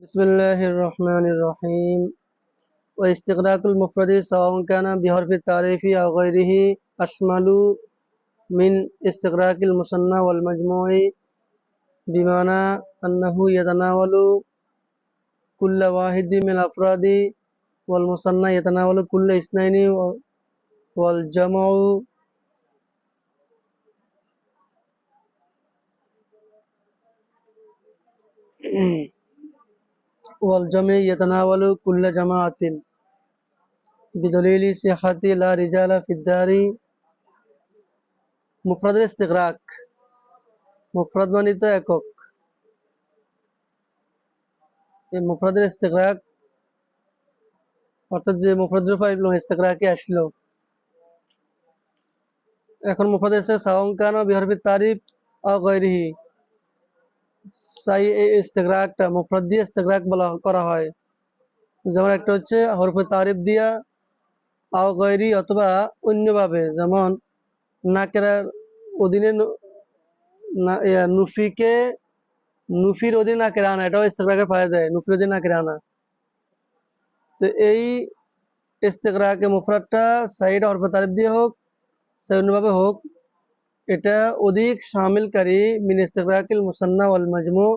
بسم الله الرحمن الرحيم واستغراق المفرد سواء كان بحرف التعريف أو غيره أشمل من استغراق المثنى والمجموع بمعنى أنه يتناول كل واحد من الأفراد والمثنى يتناول كل اثنين والجمع والجمع يتناول كل جماعة بدليل صحة لا رجال في الدار মুফরাদ ইস্তিগরাক মুফরাদ মানিত একক। এই মুফরাদের ইস্তিগরাক অর্থাৎ যে মুফরাদের উপর ইস্তিগরাকি আসলো, এখন মুফরাদ ইস্তিগরাক সাওয়ান কানা বিহরফি তারিফ আও গায়রিহি, সাই এই ইস্তিগরাকটা মুফরাদ দিয়ে ইস্তিগরাক বলা করা হয়। যেমন একটা হচ্ছে হরফে তারিফ দিয়া, আও গায়রি অথবা অন্যভাবে, যেমন নাকেরার অধীনে নুফিকে নুফির অধীনে নাকেরা আনা, এটাও ইস্তিগরাকের পাওয়া যায়, নুফির অধীনে নাকেরা আনা। তো এই ইস্তিগরাকে মুফরাদটা সাইড হরফে তারিফ দিয়ে হোক, অন্যভাবে হোক, এটা অধিক শামিলকারী মিন ইস্তিগরাকিল মুসান্না ওয়াল মাজমু,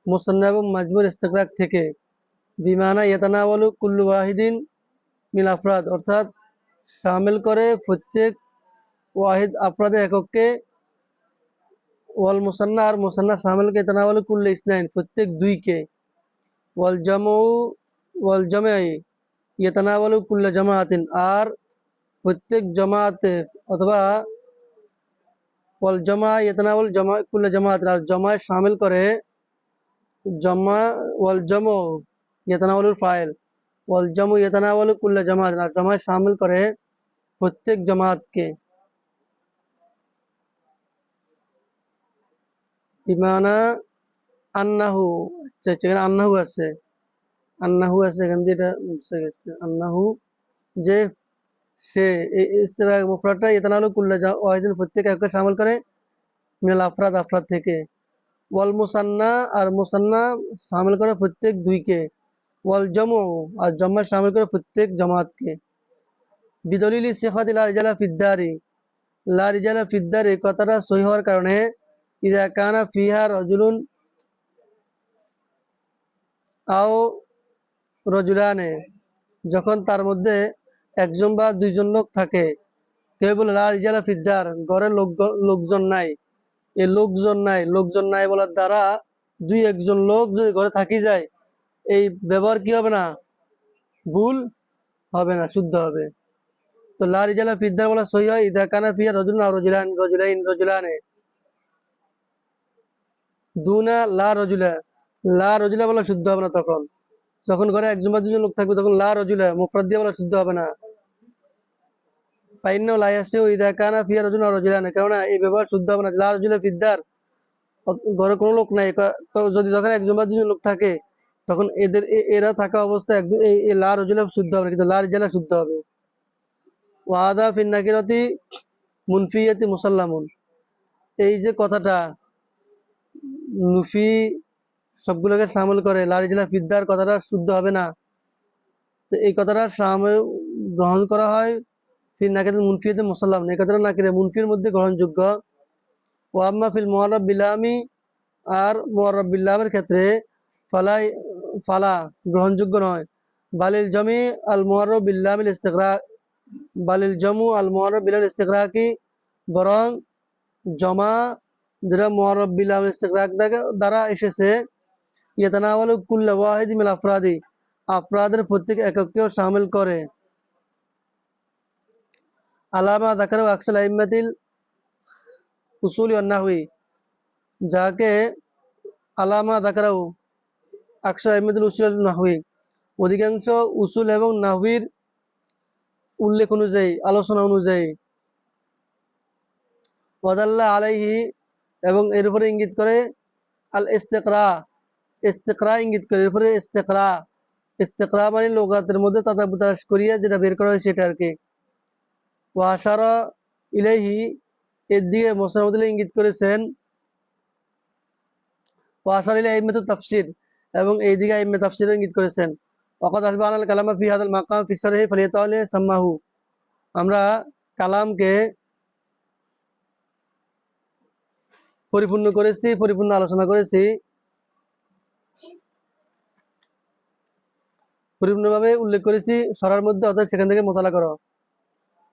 মুসান্না এবং মাজমুর ইস্তিগরাক থেকে। বিমানা ইয়াতানাওয়ালু কুল্লু ওয়াহিদিন মিল আফরাদ, অর্থাৎ শামিল করে প্রত্যেক ওয়াহিদ আফরাদে এককে, ওয়াল মুসান্না আর মুসান্না শামিলকে ইয়াতানাওয়ালু কুল্লু ইসনাইন, প্রত্যেক দুইকে, ওয়াল জামউ ওয়াল জামাই ইয়াতানাওয়ালু কুল্লু জামাআতিন, আর প্রত্যেক জামাতে অথবা ওয়াল জামা ইয়াতানাওয়াল জামা কুল্লু জামাআতিন, আর জামায় শামিল করে, জামা ওয়াল জামউ ইয়াতানাওয়ালুল ফাইল, ওয়াল জামু ইয়াতানাওয়ালু কুল্লু জামাআতিন, আর জামায় শামিল করে প্রত্যেক জামাতকে। বিমানা আন্নাহু, এখানে আন্নাহু আছে, আন্নাহু আছে, এখান দিয়ে এটা মুছে গেছে। আন্নাহু যে সে, এই ইস্তিগরাক মুফরাদটা ইয়াতানাওয়ালু কুল্লু ওয়াহিদিন প্রত্যেক এককে শামিল করে, মিনাল আফরাদ আফরাদ থেকে। ওয়াল মুসান্না আর মুসান্না শামিল করে প্রত্যেক দুইকে, ওয়াল জামু আর জামা শামিল করে প্রত্যেক জামাতকে। বিদলিলি সিহাতি লা রিজালা ফিদ্দারি, লা রিজালা ফিদ্দারি কথাটা সহি হওয়ার কারণে, ইযা কানা ফিহা রাজুলুন আও রাজুলানে, যখন তার মধ্যে একজন বা দুইজন লোক থাকে। কেউ বলে লা রিজালা ফিদ্দার, ঘরে লোকজন নাই, এই লোকজন নাই বলার দ্বারা দুই একজন লোক যদি ঘরে থাকি যায়, এই ব্যবহার কি হবে না, ভুল হবে না, শুদ্ধ হবে। তো লা রিজালা ফিদ্দার বলা সহি হয় ইদা কানা ফিহা রাজুলুন আও রাজুলানে, দুনা লা রজুলা বলা শুদ্ধ হবে না। তখন যখন ঘরে একজন বা দুজন লোক থাকবে, তখন লা রজুলা মুফরাদ দিয়ে বলা শুদ্ধ হবে না। ফাইন্নাহু লা ইয়াসিহু ইদা কানা ফিহা রাজুলুন আও রাজুলানে, কারণ এই ব্যবহার শুদ্ধ হবে না। লা রজুলা ফিদ্দার, ঘরে কোনো লোক নাই, যদি যখন একজন বা দুজন লোক থাকে, তখন এরা থাকা অবস্থায় এই লা রজুলা শুদ্ধ হবে না, কিন্তু লা রিজালা শুদ্ধ হবে। ওয়াদা ফিন নাকিরাতি মুনফিয়াতি মুসাল্লামুন, এই যে কথাটা নুফি সবগুলোকে শামিল করে, লা রিজালা ফিদ্দার কথাটা শুদ্ধ হবে না। তো এই কথাটা শামিল গ্রহণ করা হয় ফিল নাকিরাতিল মুনফিয়াতি মুসাল্লাম, এই কথাটা নাকিরা মুনফির মধ্যে গ্রহণযোগ্য। ওয়া আম্মা ফিল মুআররাব বিলামি, আর মুআররাব বিল্লামের ক্ষেত্রে ফালা গ্রহণযোগ্য নয়। বালিল জামি আল মুআররাব বিল্লামিল ইস্তিগরাক, বালিল জামু আল মুআররাব বিল ইস্তিগরাকি, বরং জমা যেটা মুআররাব বিল্লামিল ইস্তিগরাক দ্বারা এসেছে, ইয়াতানাওয়ালু কুল্লু ওয়াহিদ মিনাল আফরাদি, আফরাদের প্রত্যেক এককেও শামিল করে। আলামা যাকারু আকসাল আইম্মাতিল উসুল ওয়ান নাহওয়ি, যাকে আলামা যাকারু আকসাল আইম্মাতিল উসুল ওয়ান নাহওয়ি, অধিকাংশ উসুল এবং নাহওয়ির উল্লেখ অনুযায়ী, আলোচনা অনুযায়ী। ওয়াদাল্লা আলাইহি, এবং এর উপরে ইঙ্গিত করে, আল ইস্তিকরা ইঙ্গিত করে, এর উপরে ইস্তিকরা মানে লুগাতের মধ্যে তাতাবুতারাশ করিয়া যেটা বের করা হয় সেটা আর কি। ওয়া আশারা ইলাইহি, এর দিকে মুসনাদুল্লাহ ইঙ্গিত করেছেন। ওয়া আশারা ইলাইহি আইম্মাতুত তাফসীর, এবং এই দিকে ইবনে তাফসীর ইঙ্গিত করেছেন। ওয়াকাদ আসবা আনাল কালামা ফি হাদাল মাকাম ফি শারহি ফালিয়াতাওয়ালি সাম্মাহু। আমরা কালামকে পরিপূর্ণ করেছি, পরিপূর্ণ আলোচনা করেছি, পরিপূর্ণভাবে উল্লেখ করেছি সরার মধ্যে, অর্থাৎ সেখান থেকে মোতালা করো।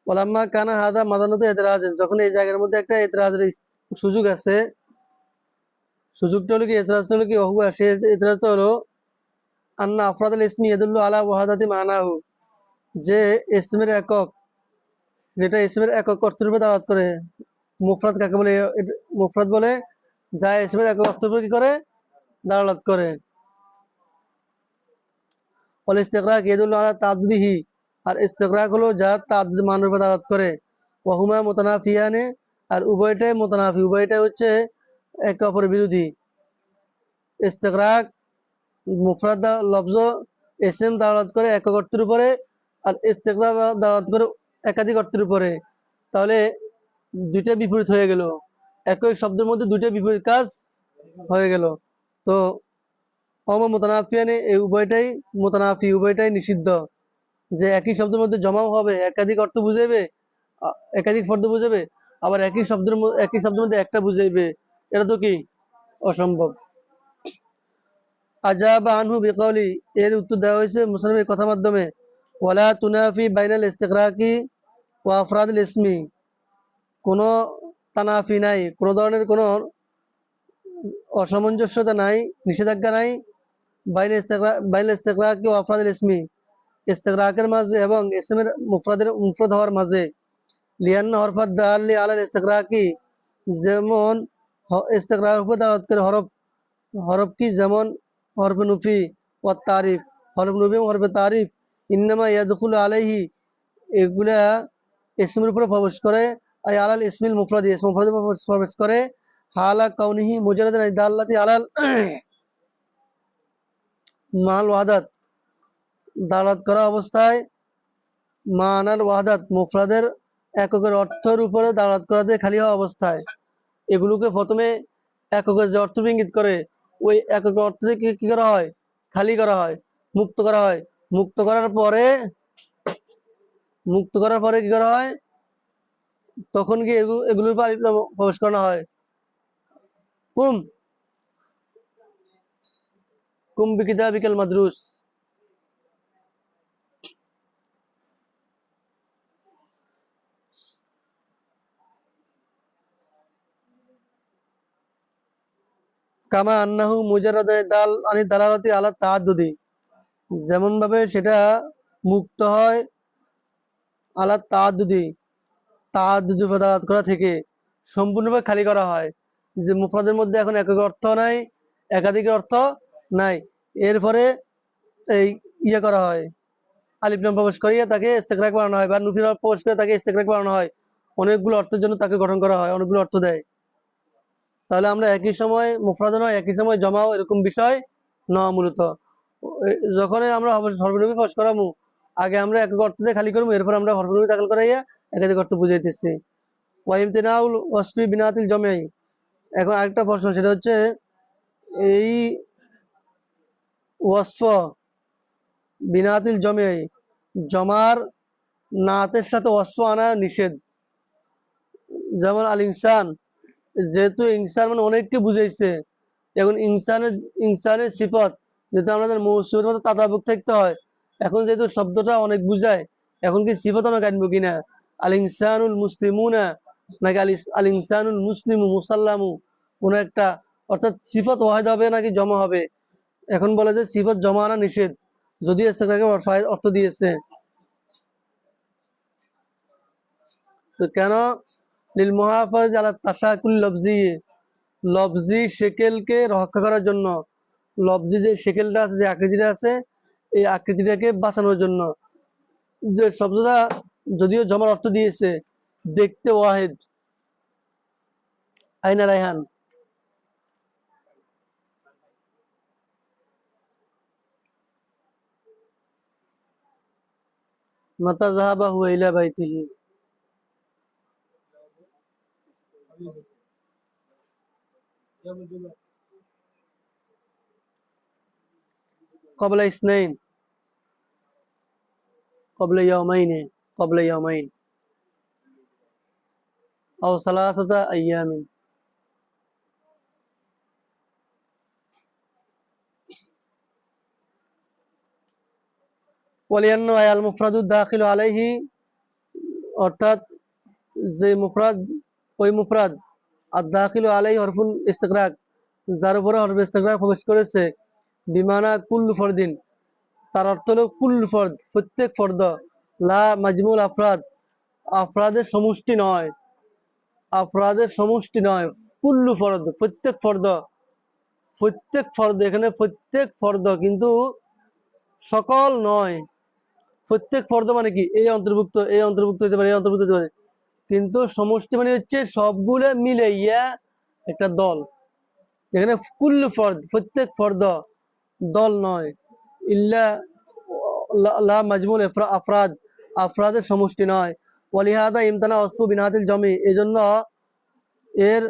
ওলাম্মা কানা হাদা মাদানত এতরাজ, যখন এই জায়গার মধ্যে একটা এতরাজের সুযোগ আছে, সুযোগটা হলো কি, এতরাজটা হলো কি, অহুয়া সে এতরাজটা হলো আন্না আফরাদুল ইসমি ইয়াদুল্লু আলা ওয়াহাদাতি মানাহু, যে ইসমের একক, যেটা ইসমের একক অর্থের উপর দাঁড়াত করে। মুফরাদ কাকে বলে? মুফরাদ বলে যা ইসমের একক অর্থের উপর কি করে? দাঁড়াত করে। ওয়াল ইস্তিগরাক ইয়াদুল্লু আলা তাআদ্দুদিহি, আর ইস্তিগরাক হলো যা তাআদ্দুদ মানের উপর দাঁড়াত করে। ওয়া হুমা মুতানাফিয়ানে, আর উভয়টাই মুতানাফি, উভয়টাই হচ্ছে একে অপরের বিরোধী। ইস্তিগরাক মুফরাদ লফজ ইসম দালাত করে একক অর্থের উপরে, আর ইস্তিগরাক দালাত করে একাধিক অর্থের উপরে। তাহলে দুইটা বিপরীত হয়ে গেল, একই শব্দের মধ্যে দুইটা বিপরীত কাজ হয়ে গেল। তো মোতানাফিয়ানে, এই উভয়টাই মোতানাফি, উভয়টাই নিষিদ্ধ। যে একই শব্দের মধ্যে জমাও হবে, একাধিক অর্থ বুঝাইবে, একাধিক শব্দ বুঝাবে, আবার একই শব্দের মধ্যে একটা বুঝাইবে, এটা তো কি অসম্ভব। আজাবা আনহু বিকাউলি, এর উত্তর দেওয়া হয়েছে মুসলিম এই কথার মাধ্যমে, ওয়ালা তুনাফি বাইনাল ইস্তিগরাকি ওয়া আফরাদিল ইসমি, কোনো তানাফি নাই, কোনো ধরনের কোনো অসামঞ্জস্যতা নাই, নিষেধাজ্ঞা নাই বাইনাল ইস্তিগরাকি ওয়া আফরাদিল ইসমি, ইস্তিগরাকের মাঝে এবং ইসমের মুফরাদ হওয়ার মাঝে। লিয়ান্না হরফাত দাল্লি আলাল ইস্তিগরাকি, যেমন ইস্তিগরাকের উপর দালাত করে হরফ, হরফ কি, যেমন হরফ নুফি ও তারিফ, হরফ নুফি এবং হরফ তারিফ ইন্নামা ইয়াদখুলু আলাইহি, এগুলা ইসমের উপরে প্রবেশ করে, আই আলাল ইসমিল মুফরাদি, ইসম মুফরাদের উপর প্রবেশ করে, হালা কাউনিহি মুজারাদান দাল্লাতি আলাল মাল ওয়াহাদাত, দালাত করা অবস্থায় মানাল ওয়াহাদাত, মুফরাদের এককের অর্থের উপরে দালাত করাতে খালি হওয়া অবস্থায়। এগুলোকে প্রথমে এককের যে অর্থ ইঙ্গিত করে, ওই একক অর্থ থেকে কি করা হয়? খালি করা হয়, মুক্ত করা হয়। মুক্ত করার পরে কি করা হয়? তখন কি এগুলোর উপর আলিফ লাম প্রবেশ করানো হয়। কুম কুম বিকিতাবিকাল মাদরুস। কামা আন্নাহু মুজারাদ দাল আনি দালালাতি আলা তাআদ্দুদি, যেমন ভাবে সেটা মুক্ত হয় আলা তাআদ্দুদি, তাআদ্দুদি দালাত করা থেকে, সম্পূর্ণভাবে খালি করা হয়। যে মুফরাদের মধ্যে এখন একক অর্থ নাই, একাধিক অর্থ নাই, এরপরে এই ইয়ে করা হয়, আলিফ লাম প্রবেশ করিয়ে তাকে ইস্তেগরাক বানানো হয়, বা নুফির প্রবেশ করে তাকে ইস্তেগরাক বানানো হয়, অনেকগুলো অর্থের জন্য তাকে গঠন করা হয়, অনেকগুলো অর্থ দেয়। তাহলে আমরা একই সময় মুফরাদ নয়, একই সময় জমাও, এরকম বিষয় ন মূলত। যখনই আমরা হরফ প্রবেশ করামু, আগে আমরা একক অর্থ দিয়ে খালি করবো, এরপর আমরা হরফ দাখিল করাইয়া একাধিক অর্থ বুঝাইতেছি। ওয়াইমতিনাউল ওয়াসফি বিনাতিল জমাই, এখন আরেকটা প্রশ্ন, সেটা হচ্ছে এই ওয়াসফ বিনাতিল জমাই, জমার নাতের সাথে ওয়াসফ আনা নিষেধ। যেমন আল ইনসান, যেহেতু ইনসান মানে অনেককে বুঝাইছে, এখন ইনসানের সিফত যেহেতু আমাদের মৌসুমের মতো তাতাবুক থাকতে হয়, এখন যেহেতু শব্দটা অনেক বুঝায়, এখন কি সিফত অনেক আনবো কিনা? আল ইনসানুল মুসলিমুনা, নাকি আল ইনসানুল মুসলিমু মুসাল্লামু, কোন একটা, অর্থাৎ সিফত ওয়াহিদ হবে নাকি জমা হবে? এখন বলে যে সিফত জমা আনা নিষেধ, যদি অর্থ দিয়েছে। তো কেন? লিল মুহাফাজ আলা তাশাকুল লফজি, লফজি শেকেলকে রক্ষা করার জন্য, লফজি যে শেকেলটা আছে, যে আকৃতিটা আছে, এই আকৃতিটাকে বাঁচানোর জন্য। যে শব্দটা যদিও জমার অর্থ দিয়েছে, দেখতে ওয়াহিদ, আইনা রায়হান, মাতা জাহাবা হুয়া ইলা বাইতিহি। قبل اثنين قبل يومين قبل يومين أو ثلاثة أيام ولأنه المفرد الداخل عليه অর্থাৎ যে মুফরাদ ওই মুফরাদ আর দাখিল আলাই হরফুল ইস্তিগরাক যার উপরে হরফ ইস্তিগরাক প্রবেশ করেছে বিমানা কুল্লু ফরদিন তার অর্থ হলো কুল্লু ফরদ প্রত্যেক ফর্দ লা মাজমুল আফরাদ আফরাদের সমষ্টি নয় আফরাদের সমষ্টি নয় কুল্লু ফরদ প্রত্যেক ফর্দ প্রত্যেক ফর্দ এখানে প্রত্যেক ফর্দ কিন্তু সকল নয় প্রত্যেক ফর্দ মানে কি এই অন্তর্ভুক্ত হতে পারে এই অন্তর্ভুক্ত হতে পারে কিন্তু সমষ্টি মানে হচ্ছে সবগুলো মিলে ইয়া একটা দল এখানে কুল্লু ফর্দ প্রত্যেক ফর্দ দল নয় ইল্লা লা মাজমুল আফরাদ আফরাদের সমষ্টি নয় ওয়ালিহাদা ইমতানা ওয়াসফু বিনাতিল জমি এজন্য এর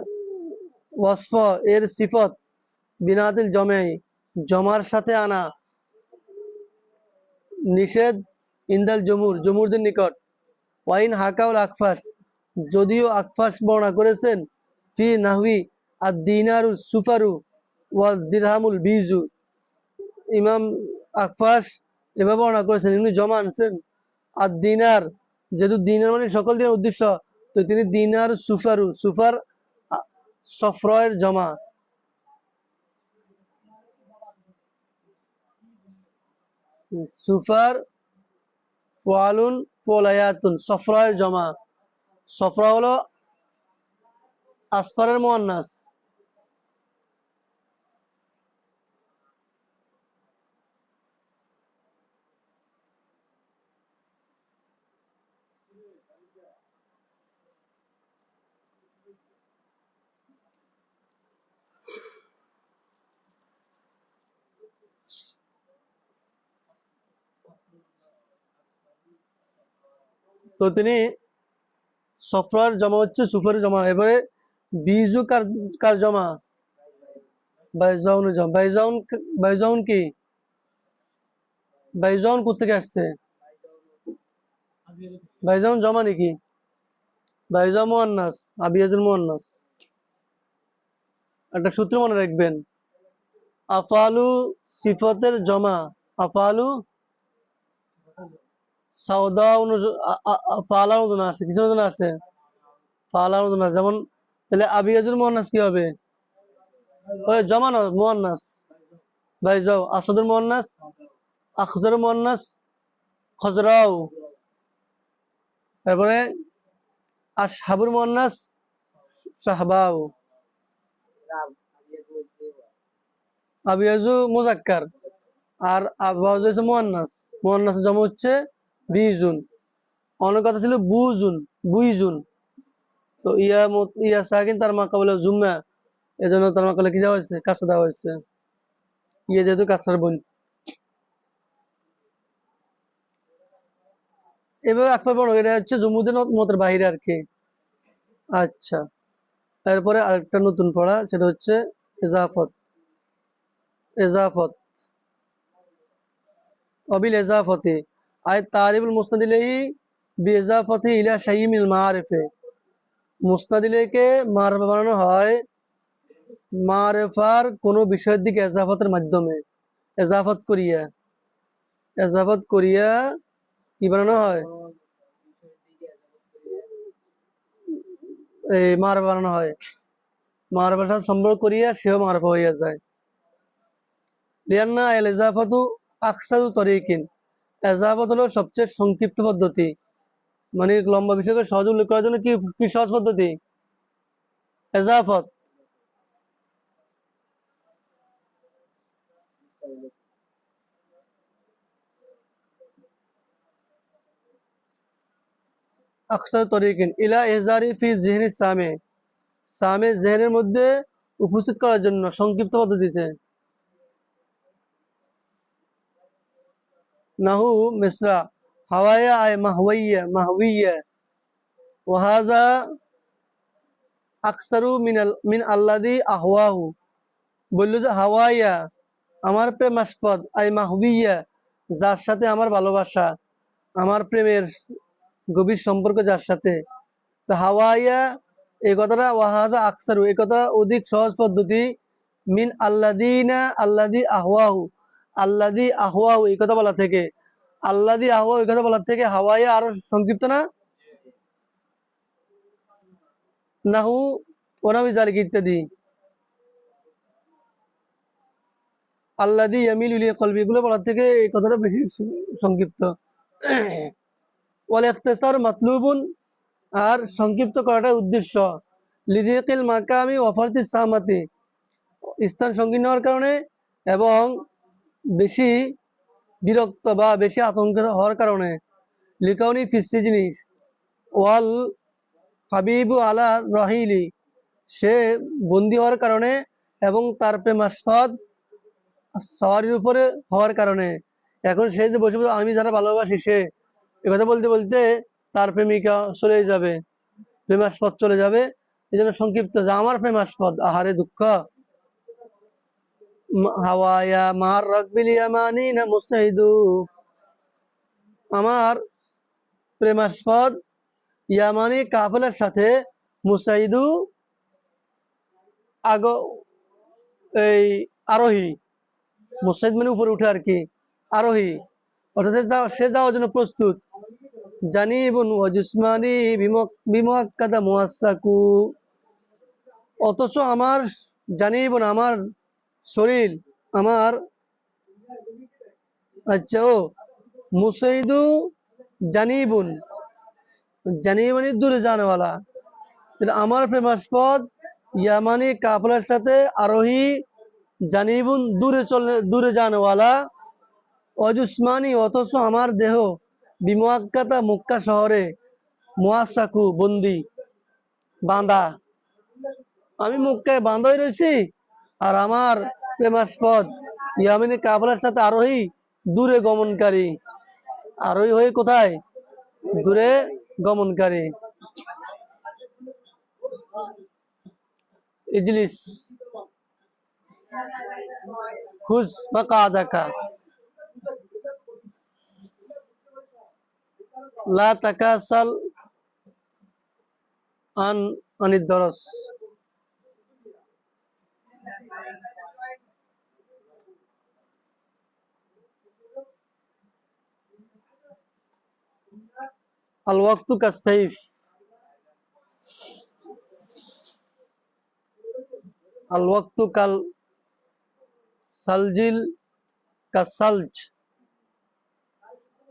ওয়াসফ এর সিফত বিনাতিল জমে জমার সাথে আনা নিষেধ ইন্দাল জমুরদের নিকট ওয়াইন হাকাউল আকফাস যদিও আকফাস বর্ণনা করেছেন ফি নাহবি আদ-দিনারু সুফারু ওয়াল দিরহামুল বিজু ইমাম আকফাস এভাবে বর্ণনা করেছেন ইনি জমা আনছেন আদ-দিনার যেহেতু দিনার মানে সকল দিনের উদ্দেশ্য তো তিনি দিনার সুফার সফরয়ের জমা সুফার ওয়ালুন ফলায়াতুন সফরয়ের জমা সফরা হলো আসফারের মুয়ান্নাস তো তিনি সফরার জমা হচ্ছে সুফারের জমা এবারে বিজু কার জমা বাইজাউন জমা বাইজাউন কি বাইজাউন কোথেকে আসছে বাইজাউন জমা নাকি বাইজা মুয়ান্নাস আবিয়াজুল মুয়ান্নাস একটা সূত্র মনে রাখবেন আফালু সিফতের জমা আফালু সাউদা ফালা ওজন আসে কিছু ওজন আসে ফালা ওজন আসে যেমন তাহলে আবিয়াজুল মুয়ান্নাস কি হবে ওই জমা না মুয়ান্নাস বাইজাও আসাদুল মুয়ান্নাস আখজার মুয়ান্নাস খজরাও তারপরে আসহাবুর মুয়ান্নাস সাহবাও আবিয়াজু মুজাক্কার আর আবওয়াজ হচ্ছে মুয়ান্নাস জমা হচ্ছে বিজুন অনেক কথা ছিল বুইজুন তো ইয়া সাকিন তার মাকাবলে জুম্মা এজন্য তার মাকাবলে কি দেওয়া হয়েছে কাছে দেওয়া হয়েছে ইয়ে যেহেতু কাছার বোন এভাবে আকবার বড় এটা হচ্ছে জুমুদের মতের বাহিরে আর কি আচ্ছা তারপরে আরেকটা নতুন পড়া সেটা হচ্ছে এজাফত অবিল এজাফতে আয় তারিবুল মুসনাদ ইলাইহি বিইজাফতি ইলা শাইইন মিনাল মাআরিফে মুসনাদ ইলাইহিকে মারফা বানানো হয় মারফার কোনো বিষয়ের দিকে এজাফতের মাধ্যমে এজাফত করিয়া কি বানানো হয় এই মারফা বানানো হয় মারফার সাথে সম্পর্ক করিয়া সেও মারফা হইয়া যায় লিয়ান্না আল এজাফাতু আকসারু তরিকিন এজাফত হলো সবচেয়ে সংক্ষিপ্ত পদ্ধতি মানে লম্বা বিষয়কে সহজ উল্লেখ করার জন্য কি সহজ পদ্ধতি এজাফত আকসার তরিকিন ইলা ইহজারি ফি যিহনি সামে জেহেনের মধ্যে উপস্থিত করার জন্য সংক্ষিপ্ত পদ্ধতিতে নাহু মিসরা হাওয়ায়া আয় মাহওয়িয়া ওয়াহাজা আকসারু মিন আল্লাদি আহওয়াহু বললো যে হাওয়াইয়া আমার প্রেমাস্পদ আই মাহবিয়া, যার সাথে আমার ভালোবাসা, আমার প্রেমের গভীর সম্পর্ক যার সাথে। তো হাওয়াইয়া এই কথাটা ওয়াহাদা আকসারু, এই কথা অধিক সহজ পদ্ধতি। মিন আল্লাদিনা আল্লাদি আহওয়াহু, আল্লাদি আহওয়াহু এই কথা বলা থেকে, আল্লাদি আহওয়াহু এই কথা বলা থেকে হাওয়াইয়া আরো সংক্ষিপ্ত না? নাহু ওনাবি জালিক ইত্যাদি। আল্লাদি ইয়ামিলু ইলাইহি কলবি এগুলো বলার থেকে এই কথাটা বেশি সংক্ষিপ্ত। ওয়াল ইখতিসার মাতলুবুন, আর সংক্ষিপ্ত করাটা উদ্দেশ্য। লিদিকিল মাকামি ওয়াফারতি সামাতি, স্থান সংকীর্ণ হওয়ার কারণে এবং বেশি বিরক্ত বা বেশি আতঙ্ক হওয়ার কারণে। লিকাউনি ফিসিজনি ওয়াল হাবিবু আলা রহিলি, সে বন্দী হওয়ার কারণে এবং তার প্রেমাস্পদ সওয়ারির উপরে হওয়ার কারণে। এখন সে যে বসে বসে আমি যারা ভালোবাসি, সে কথা বলতে বলতে তার প্রেমিকা চলে যাবে, প্রেমাস্পদ চলে যাবে, এই জন্য সংক্ষিপ্ত যে আমার প্রেমাস্পদ। আহারে দুঃখ। হাওয়ায়া মার রাকবিল ইয়ামানি না মুসাইদু, আমার প্রেমাস্পদ ইয়ামানি কাফেলার সাথে মুসাইদু আগ এই আরোহী, মুসাইদ মানে উপরে উঠে আর কি, আরোহী অর্থাৎ সে যাওয়ার জন্য প্রস্তুত। জানিবুন ওয়া জুসমানি বিমুআক্কাদা মুআসসাকু, অথচ আমার জানিবুন আমার শরীর, আমার আচ্ছা ও মুসাইদু জানিবুন, জানিব মানে দূরে জানেওয়ালা, আমার প্রেমাস্পদ ইয়ামানি কাফেলার সাথে আরোহী, জানিবুন দূরে জানেওয়ালা, অজুসমানি অথচ আমার দেহ বিমুআক্কাতা মক্কা শহরে, মুআসসাকু বন্দি বাঁধা, আমি মক্কায় বাঁধা হয়ে রয়েছি আর আমার প্রেমাস্পদ ইয়ামানি কাফেলার সাথে আরোহী, দূরে গমনকারী, আরোহী হয়ে কোথায়? দূরে গমনকারী। ইজলিস খুজ মাকাদাকা লা তাকাসাল আনিদ দরস। আল ওয়াক্তু কাসাইফ, আল ওয়াক্তু কাল সালজিল কাসালজ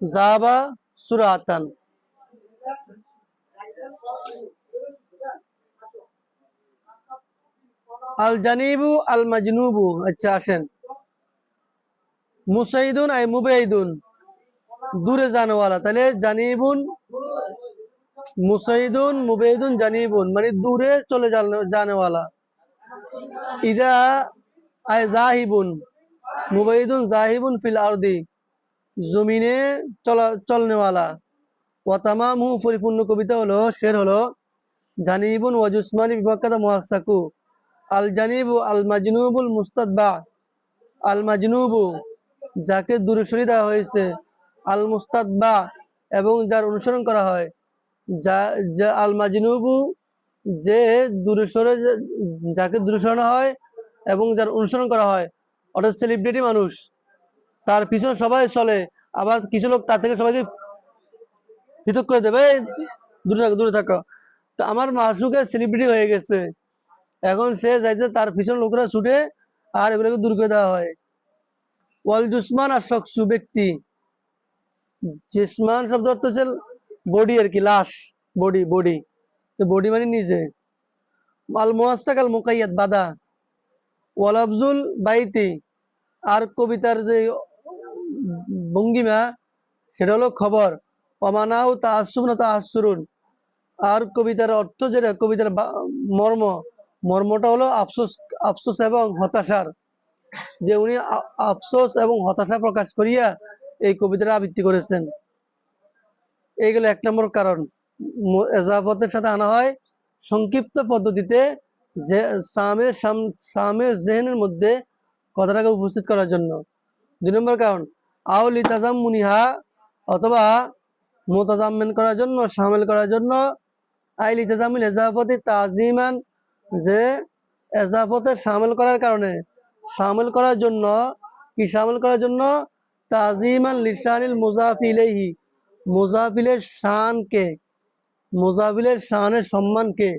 জাবা সুরাতান। আল জানিবু আল মাজনুবু, আচ্ছা আসেন। মুসাইদুন আই মুবাইদুন, দূরে জানেওয়ালা, তাহলে জানিবুন মুসাইদুন মুবাইদুন জানিবুন মানে দূরে চলে জানেওয়ালা। ইদা আই জাহিবুন মুবাইদুন জাহিবুন ফিল আরদি, জমিনে চলনেওয়ালা। ওয়া তামামু পরিপূর্ণ কবিতা হলো, শের হলো জানিবুন ওয়া জুসমানি বিমাক্কাদা মুআসসাকু। আল জানিবু আল মাজনুবুল মুস্তাদবা, আল মাজনুবু যাকে দূরে সরিয়ে দেওয়া হয়েছে, আল মুস্তাদবা এবং যার অনুসরণ করা হয়, যা আল মাজনুবু যে দূরে সরে, যাকে দূরে সরানো হয় এবং যার অনুসরণ করা হয়, অর্থাৎ সেলিব্রিটি মানুষ, তার পিছনে সবাই চলে, আবার কিছু লোক তার থেকে সবাইকে পৃথক করে দেবে, দূরে থাকো দূরে থাকো। তো আমার মাসুকে সেলিব্রিটি হয়ে গেছে, এখন সে যাইতে তার পিছনে লোকরা ছুটে আর এগুলোকে দূর করে দেওয়া হয়। ওয়াল জুসমান আর শখসু ব্যক্তি, জিসমান শব্দ অর্থ হচ্ছে বডি আর কি, লাশ, বডি বডি, তো বডি মানে নিজে। আল মুআসসাক আল মুকাইয়াদ বাদা। ওয়াল আফজুল বাইতি, আর কবিতার যে ভঙ্গিমা সেটা হলো খবর। অমানাও তাআসসুব না তাআসসুরুন, আর কবিতার অর্থ যেটা, কবিতার মর্মটা হলো আফসোস, আফসোস এবং হতাশার, যে উনি আফসোস এবং হতাশা প্রকাশ করিয়া এই কবিতাটা আবৃত্তি করেছেন। এইগুলো এক নম্বর কারণ। এজাফতের সাথে আনা হয় সংক্ষিপ্ত পদ্ধতিতে, যে সামের জেহেনের মধ্যে কথাটাকে উপস্থিত করার জন্য। 2 নম্বর কারণ আও লিতাজাম্মুনিহা, অথবা মুতাজাম্মিন করার জন্য, শামিল করার জন্য। আই লিতাজামিল ইজাফতি তাজিমান, যে এজাফতে শামিল করার কারণে, শামিল করার জন্য, কি শামিল করার জন্য? তাজিমান লিসানিল মুজাফি ইলাইহি, মুজাফিলের শানকে, মুজাফিলের শানের সম্মানকে।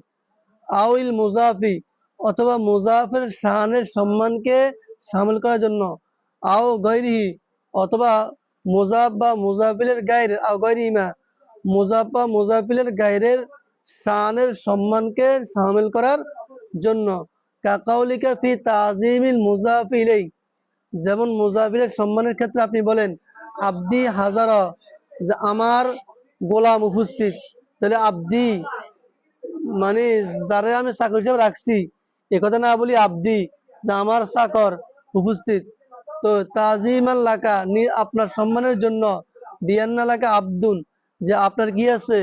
আউল মুজাফি, অথবা মুজাফের শানের সম্মানকে শামিল করার জন্য। আও গৈরিহি, অথবা মুজাফ বা মুজাফিলের গায়রের, আও গৈরিহিমা, মুজাফ বা মুজাফিলের গায়রের শানের সম্মানকে শামিল করার জন্য। কাকাউলিকা ফি তাজিমিল মুজাফি ইলাই, যেমন মুজাফিলের সম্মানের ক্ষেত্রে আপনি বলেন আব্দি হাজারা, যে আমার গোলাম উপস্থিত। তাহলে আব্দি মানে যারে আমি চাকর হিসেবে রাখছি, এ কথা না বলি আব্দি, যে আমার চাকর উপস্থিত। তো তাজিমান লাকা, আপনার সম্মানের জন্য। বিয়ান্না লাকা আব্দুন, যে আপনার কি আছে?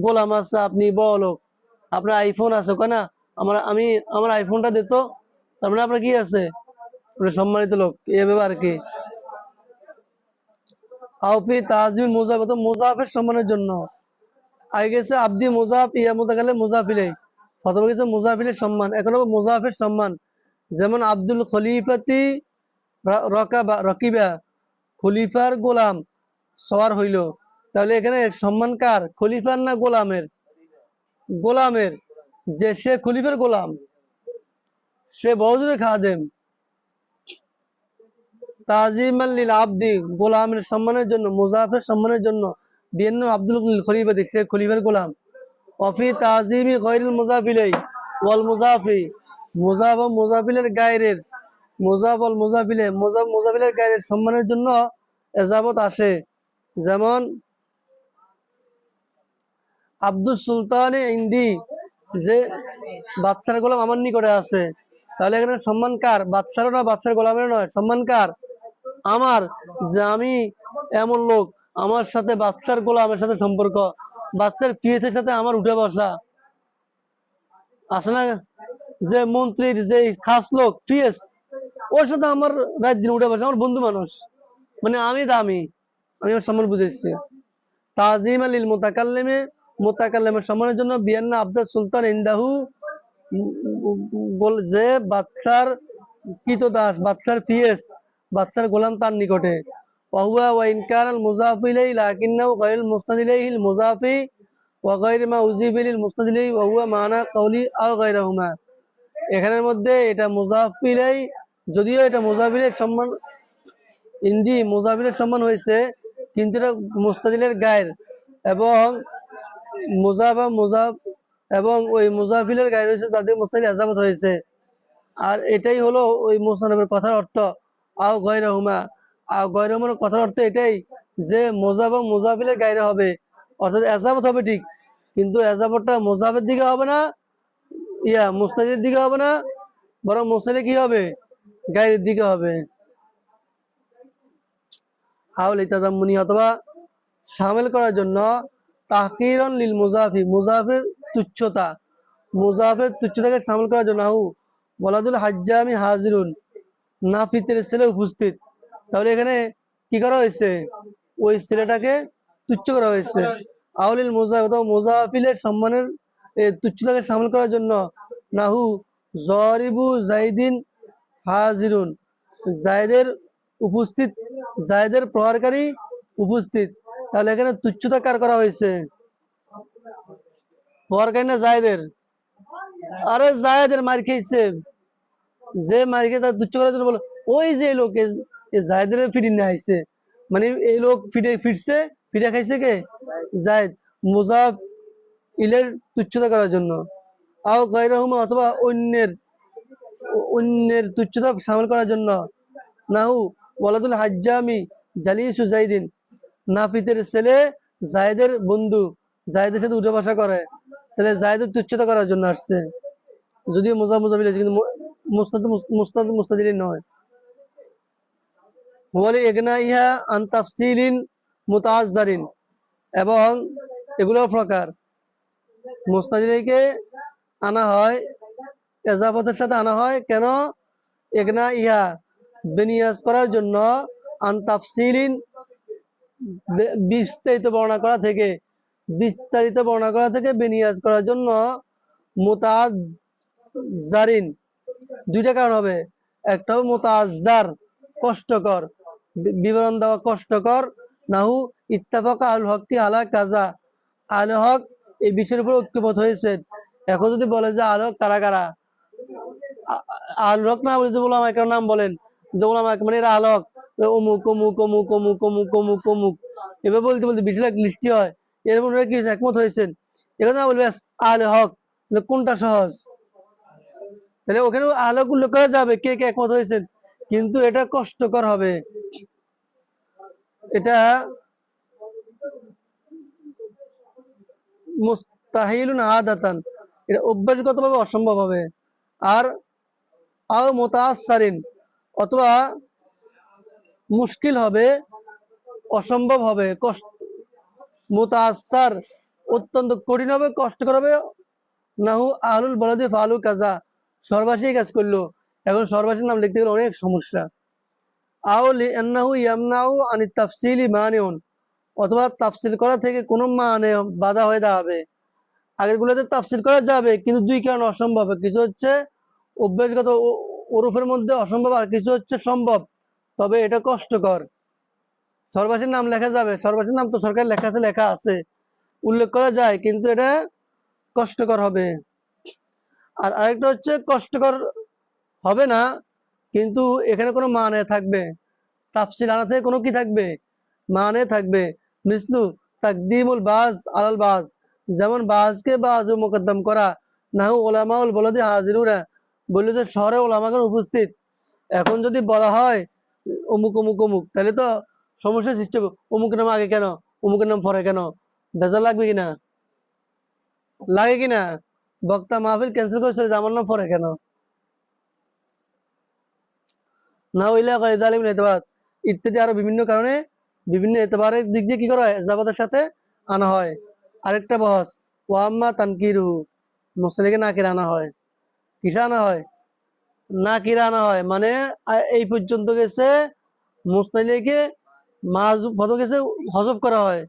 গোলাম আছে, আপনি বড় লোক, আপনার আইফোন আছে, কেনা আমার আইফোনটা দিত, তার মানে আপনার কি আছে? সম্মানিত লোক, এভাবে আর কি। আউফি তাজিম মুজাফ, মুজাফের সম্মানের জন্য। আগে গেছে আব্দি মুজাফ, ইয়া মুতাকাল্লিম মুজাফিলে, প্রথমে গেছে মুজাফিলের সম্মান, এখন হবে মুজাফের সম্মান। যেমন আব্দুল খলিফাতি রকিবা, খলিফার গোলাম সওয়ার হইল। তাহলে এখানে সম্মান কার? খলিফার না গোলামের? গোলামের, যে সে খলিফার গোলাম, সে বহুজনের খাদেম। তাজিমান লিল আব্দি, গোলামের সম্মানের জন্য, মুজাফের সম্মানের জন্য। বিয়ান্ন আব্দুল খলিফাতি, সে খলিফার গোলাম। অফি তাজিমি গায়রিল মুজাফিলাই ওয়াল মুজাফি, মুজাফ ও মুজাফিলের গায়রের, মুজাফ ওয়াল মুজাফিলে, মুজাফ মুজাফিলের গায়রের সম্মানের জন্য এজাবত আসে। যেমন আব্দুল সুলতানে ইন্দি, যে বাচ্চার গোলাম আমার নিকটে আছে। তাহলে এখানে সম্মান কার? বাচ্চারও না, বাচ্চার গোলামের নয়, সম্মান কার? আমার, যে আমি এমন লোক, আমার সাথে বাচ্চার গোলামের সাথে সম্পর্ক, বাচ্চার পিএসের সাথে আমার উঠে বসা আছে না? যে মন্ত্রীর যে খাস লোক পিএস, ওর সাথে আমার রাত দিন উঠে বসা, আমার বন্ধু মানুষ, মানে আমি দামি, আমি আমার সম্মান বুঝেছি। তাজিম আলিল মুতাকাল্লিমে, মুতাকাল্লিমের সম্মানের জন্য। বিয়ান্না আব্দুল সুলতান ইন্দাহু, যে বাচ্চার কৃতদাস, বাচ্চার পিএস, বাচ্চার গোলাম তার নিকটে। ওয়াহুয়া ওয়া ইনকার আল মুজাফি ইলাইহি লাকিন্নাহু গায়রুল মুসনাদ ইলাইহিল মুজাফি ওয়া গায়রু মা উযিফা লিল মুসনাদ ইলাইহি ওয়া হুয়া মানা কাউলি আও গায়রুহুমা। এখানের মধ্যে এটা মুজাফি ইলাইহি, যদিও এটা মুজাফিলের সম্মান, ইন্দি মুজাফিলের সম্মান হয়েছে, কিন্তু এটা মুস্তাদিলের গায়ের, এবং মুজাফ এবং ওই মুজাফিলের গায়ের হয়েছে যাদের মুস্তাদিল আজামত হয়েছে। আর এটাই হলো ওই মুসানবের কথার অর্থ। আও গয়রহুমা, আও গয়রহুমার কথার অর্থ এটাই, যে মুজাফ এবং মুজাফিলের গায়ের হবে, অর্থাৎ এজাবত হবে ঠিক, কিন্তু এজাবতটা মুজাফের দিকে হবে না, মুস্তাদিলের দিকে হবে না, বরং মুস্তাদিল কি হবে? গায়ের দিকে হবে। আউল ইতাজাম্মুনি, অথবা শামিল করার জন্য। তাহকিরান লিল মুজাফি, মুজাফের তুচ্ছতা, মুজাফের তুচ্ছতাকে শামিল করার জন্য। আহু ওয়ালাদুল হাজ্জামি হাজিরুন, নাফিতের ছেলে উপস্থিত। তাহলে এখানে কি করা হয়েছে? ওই ছেলেটাকে তুচ্ছ করা হয়েছে। আউলিল মুজাফ, অথবা মুজাফিলের সম্মানের তুচ্ছতাকে শামিল করার জন্য। নাহু জরিবু জাইদিন হাজিরুন, জায়দের উপস্থিত, জায়দের প্রহারকারী উপস্থিত। তাহলে এখানে তুচ্ছতা কার করা হয়েছে? প্রহারকারী না জায়দের? আরে জায়দের মার খেয়েছে, যে মার খেয়ে তার তুচ্ছ করার জন্য বলো, ওই যে লোক জায়দের ফিরে নিয়ে আইছে, মানে এই লোক ফিরছে, ফিরে খাইছে কে? জায়দ। মুজাফ ইলের তুচ্ছতা করার জন্য। আও গায়রহুমা, অথবা অন্যের তুচ্ছতা শামিল করার জন্য। নাহু ওয়ালাদুল হাজ্জামি জালিসু জাইদিন, নাফিতের ছেলে জায়েদের বন্ধু, জায়েদের সাথে উঠে বসা করে। তাহলে জায়েদের তুচ্ছতা করার জন্য আসছে, যদিও মুজাফিল আছে, কিন্তু মুস্তাদিল নয়। বলে এগনা ইহা আন তাফসিলিন মুতাআজ্জারিন, এবং এগুলো প্রকার মুস্তাদিলকে আনা হয়, এজাফতের সাথে আনা হয় কেন? এখানে ইহা বিনিয়াজ করার জন্য আন তাফসিলিন বিস্তারিত বর্ণনা করা থেকে বিনিয়াজ করার জন্য মুতাজারিন দুইটা কারণ হবে। একটা মুতাজার কষ্টকর, বিবরণ দেওয়া কষ্টকর। নাহু ইত্তাফাকা আল হক আলা কাজা, আল হক এই বিষয়ের উপর ঐক্যমত হয়েছে। এখন যদি বলে যে আল হক কারা কারা, আল হক না বলে যে ওলামা একরাম নাম বলেন, যে ওলামা মানে এরা আল হক অমুক অমুক অমুক অমুক অমুক অমুক অমুক, এবার বলতে বলতে বেশি লিস্টি হয়। এর মনে কি একমত হয়েছেন, এখানে না বলবে আল হক, কোনটা সহজ? তাহলে ওখানে আল হক উল্লেখ করা যাবে কে কে একমত হয়েছেন, কিন্তু এটা কষ্টকর হবে, এটা মুস্তাহিলুন আদাতান, এটা অভ্যাসগতভাবে অসম্ভব হবে। আর আও মুতাআসসারিন, অথবা মুশকিল হবে, অসম্ভব হবে, মুতাআসসার অত্যন্ত কঠিন হবে, কষ্টকর হবে। নাহু আহলুল বলদি ফালু কাজা, সর্বাসী কাজ করলো, এখন সর্বাসীর নাম লিখতে গেলে অনেক সমস্যা। আও লিআন্নাহু ইয়ামনাউ আনিত তাফসিলি মানিউন, অথবা তাফসিল করা থেকে কোনো মানে বাধা হয়ে দাঁড়াবে। আগের গুলোতে তাফসিল করা যাবে কিন্তু দুই কারণ অসম্ভব, কিছু হচ্ছে অভ্যাসগত ওরফের মধ্যে অসম্ভব, আর কিছু হচ্ছে সম্ভব তবে এটা কষ্টকর। সর্বাসীর নাম লেখা যাবে, সর্বাসীর নাম তো সরকার লেখা আছে, উল্লেখ করা যায়, কিন্তু এটা কষ্টকর হবে। আর আরেকটা হচ্ছে কষ্টকর হবে না কিন্তু এখানে কোনো মানে থাকবে, তাফসিল আনা থেকে কোনো কি থাকবে, মানে থাকবে। মিসলু তাকদিমুল বাজ আলাল বাজ, যেমন বাজকে বাজ মুকদ্দম করা। নাহু উলামাউল বলদি হাজিরুনা, বললো যে শহরে ওলামাগণ উপস্থিত। এখন যদি বলা হয় অমুক অমুক অমুক, তাহলে তো সমস্যার সৃষ্টি হবে, অমুকের নাম আগে কেন, অমুকের নাম পরে কেন, বেজার লাগবে কিনা, লাগে কিনা, বক্তা মাহফিল ক্যান্সেল করে চলে যায়, আমার নাম পরে কেন। না হইলে ইত্যাদি আরো বিভিন্ন কারণে বিভিন্ন এতবারের দিক দিয়ে কি করা হয়, জাবাতের সাথে আনা হয়। আরেকটা বহস ওয়াম্মা তানকিরু, মুসলিকে নাকিরা আনা হয়, কিসে আনা হয়, নাকিরা আনা হয়, মানে এই পর্যন্ত গেছে মুস্তাহিলকে মাযুব পদ গেছে হযফ করা হয়,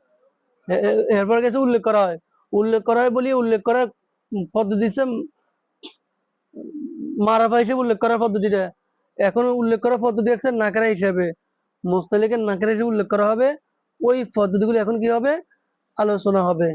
এরপর গেছে উল্লেখ করা হয়, উল্লেখ করা হয় বলি উল্লেখ করার পদ্ধতি দিচ্ছে মারাফা হিসেবে উল্লেখ করার পদ্ধতিটা। এখন উল্লেখ করার পদ্ধতি হচ্ছে নাকেরা হিসেবে, মুস্তাহিলকে নাকেরা হিসেবে উল্লেখ করা হবে। ওই পদ্ধতিগুলো এখন কি হবে, আলোচনা হবে।